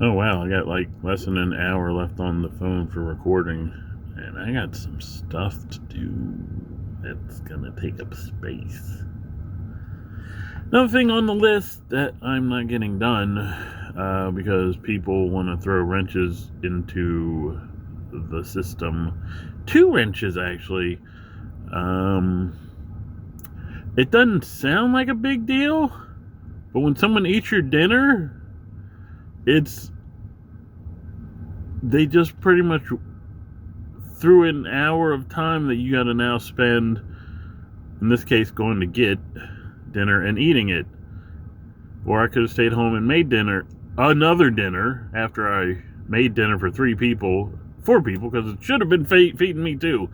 Oh wow, I got like less than an hour left on the phone for recording, and I got some stuff to do that's gonna take up space. Another thing on the list that I'm not getting done because people want to throw wrenches into the system. 2 wrenches, actually. It doesn't sound like a big deal, but when someone eats your dinner, they just pretty much threw an hour of time that you got to now spend, in this case, going to get dinner and eating it. Or I could have stayed home and made another dinner, after I made dinner for 4 people, because it should have been feeding me too.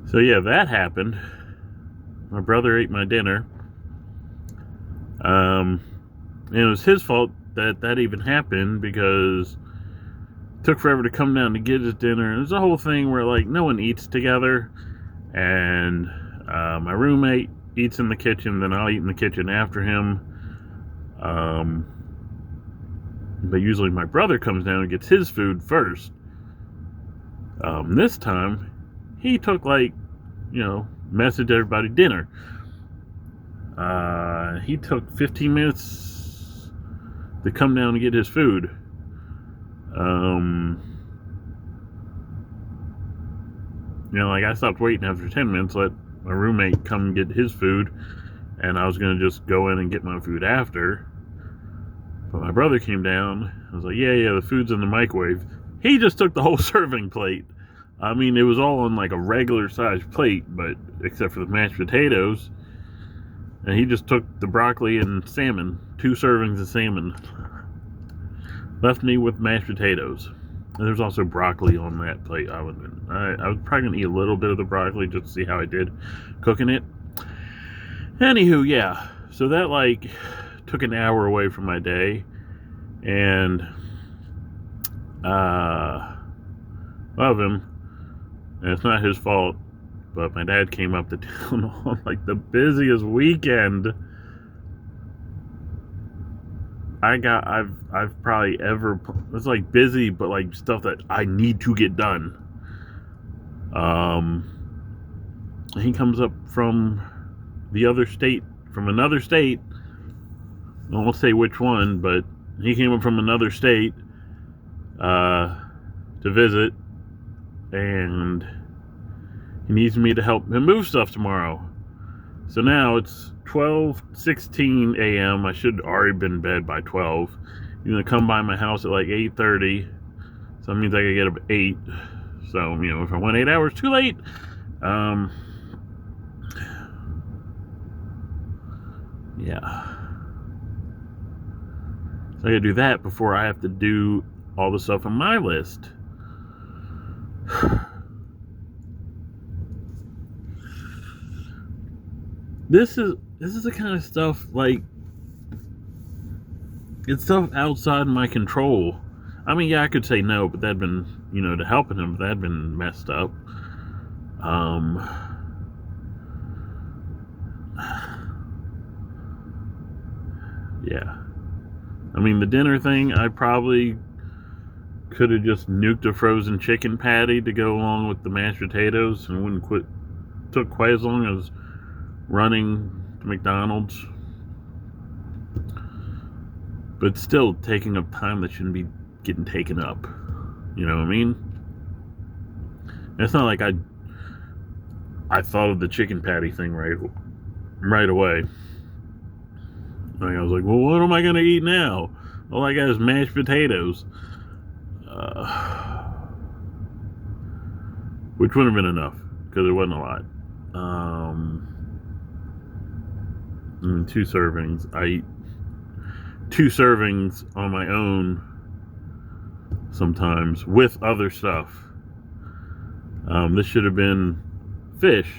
So yeah, that happened. My brother ate my dinner. And it was his fault that even happened, because it took forever to come down to get his dinner. And there's a whole thing where like no one eats together, and my roommate eats in the kitchen, then I'll eat in the kitchen after him. But usually my brother comes down and gets his food first. This time he took message everybody dinner. He took 15 minutes to come down and get his food. I stopped waiting after 10 minutes, let my roommate come get his food, and I was going to just go in and get my food after. But my brother came down. I was like, yeah, the food's in the microwave. He just took the whole serving plate. I mean, it was all on like a regular sized plate, but except for the mashed potatoes. And he just took the broccoli and salmon, 2 servings of salmon. Left me with mashed potatoes. And there's also broccoli on that plate. I was probably going to eat a little bit of the broccoli just to see how I did cooking it. Anywho, yeah. So that took an hour away from my day. And love him. And it's not his fault. But my dad came up to town on the busiest weekend I've probably ever. It's busy, but stuff that I need to get done. He comes up from another state. I won't say which one, but he came up from another state to visit, and he needs me to help him move stuff tomorrow. So now it's 12:16 a.m. I should already been in bed by 12. He's gonna come by my house at 8:30. So that means I gotta get up at 8. So, if I went 8 hours too late, yeah. So I gotta do that before I have to do all the stuff on my list. This is the kind of stuff, it's stuff outside my control. I mean, yeah, I could say no, but that'd been, to helping him, that'd been messed up. Yeah. I mean, the dinner thing, I probably could have just nuked a frozen chicken patty to go along with the mashed potatoes, and wouldn't took quite as long as running to McDonald's. But still taking up time that shouldn't be getting taken up. You know what I mean? And it's not like I thought of the chicken patty thing right away. I was like, well, what am I going to eat now? All I got is mashed potatoes. Which wouldn't have been enough, because it wasn't a lot. 2 servings. I eat 2 servings on my own sometimes with other stuff. This should have been fish,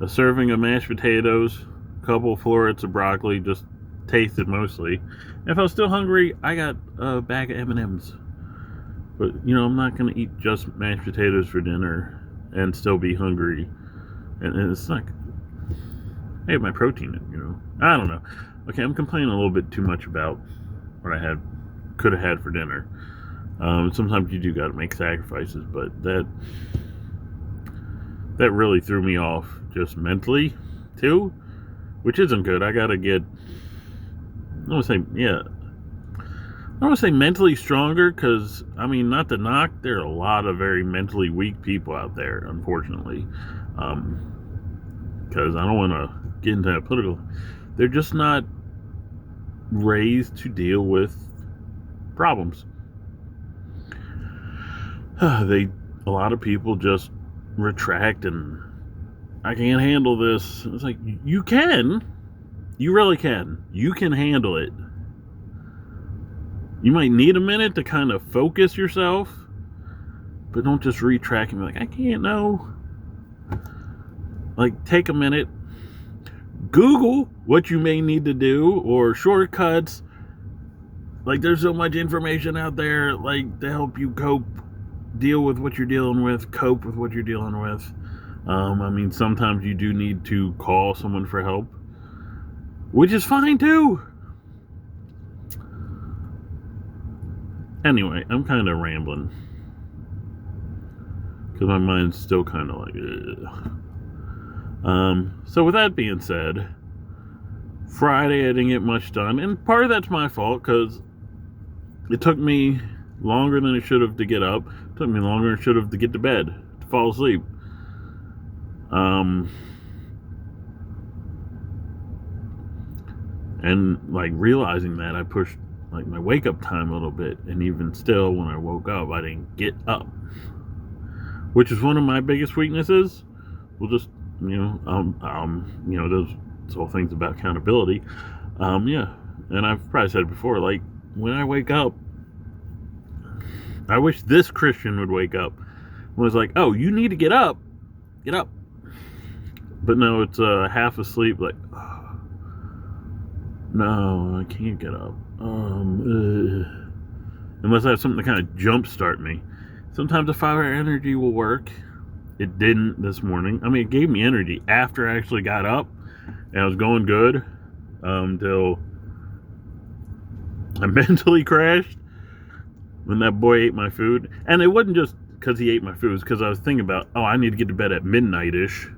a serving of mashed potatoes, a couple of florets of broccoli, just tasted mostly. And if I was still hungry, I got a bag of M&Ms. But, I'm not going to eat just mashed potatoes for dinner and still be hungry. And it's not. I ate my protein, I don't know. Okay, I'm complaining a little bit too much about what I could have had for dinner. Sometimes you do got to make sacrifices, but that really threw me off just mentally too, which isn't good. I gotta get, I don't want to say mentally stronger, because I mean, not to knock, there are a lot of very mentally weak people out there, unfortunately. Because I don't want to get into that political. They're just not raised to deal with problems. A lot of people just retract and I can't handle this. It's like, you can. You really can. You can handle it. You might need a minute to kind of focus yourself, but don't just retract and be like, I can't know. Like, take a minute, Google what you may need to do, or shortcuts. Like, there's so much information out there, like, to help you deal with what you're dealing with, cope with what you're dealing with. I mean, sometimes you do need to call someone for help, which is fine too. Anyway, I'm kind of rambling because my mind's still kind of like, ugh. So with that being said, Friday I didn't get much done, and part of that's my fault because it took me longer than it should have to get up. It took me longer than it should have to get to bed, to fall asleep. And like realizing that, I pushed like my wake up time a little bit, and even still, when I woke up, I didn't get up, which is one of my biggest weaknesses. We'll just, those whole things about accountability. And I've probably said it before, like, when I wake up, I wish this Christian would wake up. Was like, oh, you need to get up. But no, it's half asleep, like, oh, no, I can't get up. Unless I have something to kind of jumpstart me. Sometimes a 5-hour energy will work. It didn't this morning. I mean, it gave me energy after I actually got up, and I was going good until I mentally crashed when that boy ate my food. And it wasn't just because he ate my food, it was because I was thinking about, I need to get to bed at midnight-ish,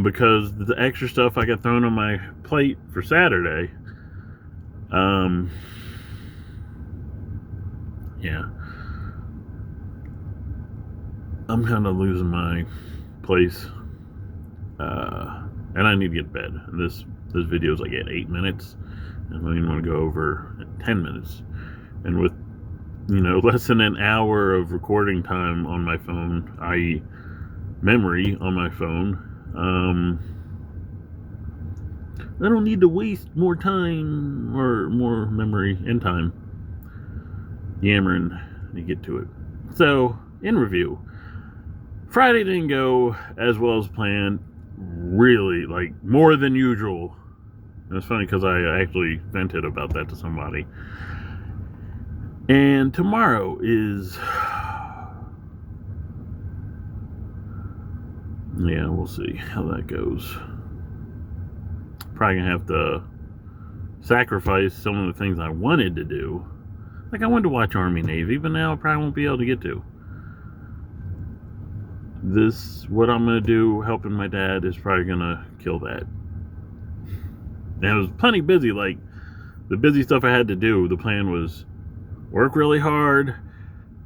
because the extra stuff I got thrown on my plate for Saturday. I'm kind of losing my place, and I need to get to bed. This video is like at 8 minutes, and I don't even want to go over 10 minutes. And with less than an hour of recording time on my phone, i.e. memory on my phone, I don't need to waste more time or more memory and time yammering to get to it. So, in review, Friday didn't go as well as planned, really, like, more than usual. And it's funny because I actually vented about that to somebody. And tomorrow is, we'll see how that goes. Probably gonna have to sacrifice some of the things I wanted to do. Like, I wanted to watch Army Navy, but now I probably won't be able to get to. What I'm gonna do helping my dad is probably gonna kill that. And it was plenty busy, like, the busy stuff I had to do, the plan was work really hard,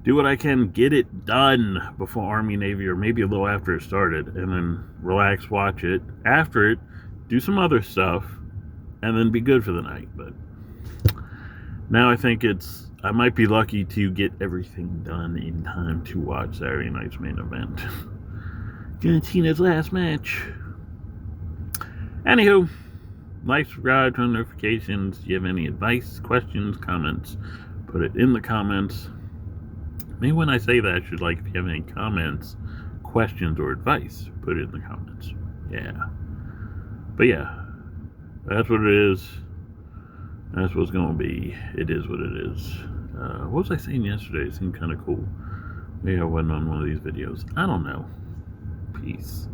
do what I can, get it done before Army Navy, or maybe a little after it started, and then relax, watch it. After it, do some other stuff, and then be good for the night. But now I think I might be lucky to get everything done in time to watch Saturday night's main event. Tina's last match. Anywho, like, subscribe, turn notifications. Do you have any advice, questions, comments? Put it in the comments. Maybe when I say that, I should, like, if you have any comments, questions, or advice, put it in the comments. Yeah. But yeah, that's what it is. That's what's going to be. It is what it is. What was I saying yesterday? It seemed kind of cool. Maybe I wasn't on one of these videos. I don't know. Peace.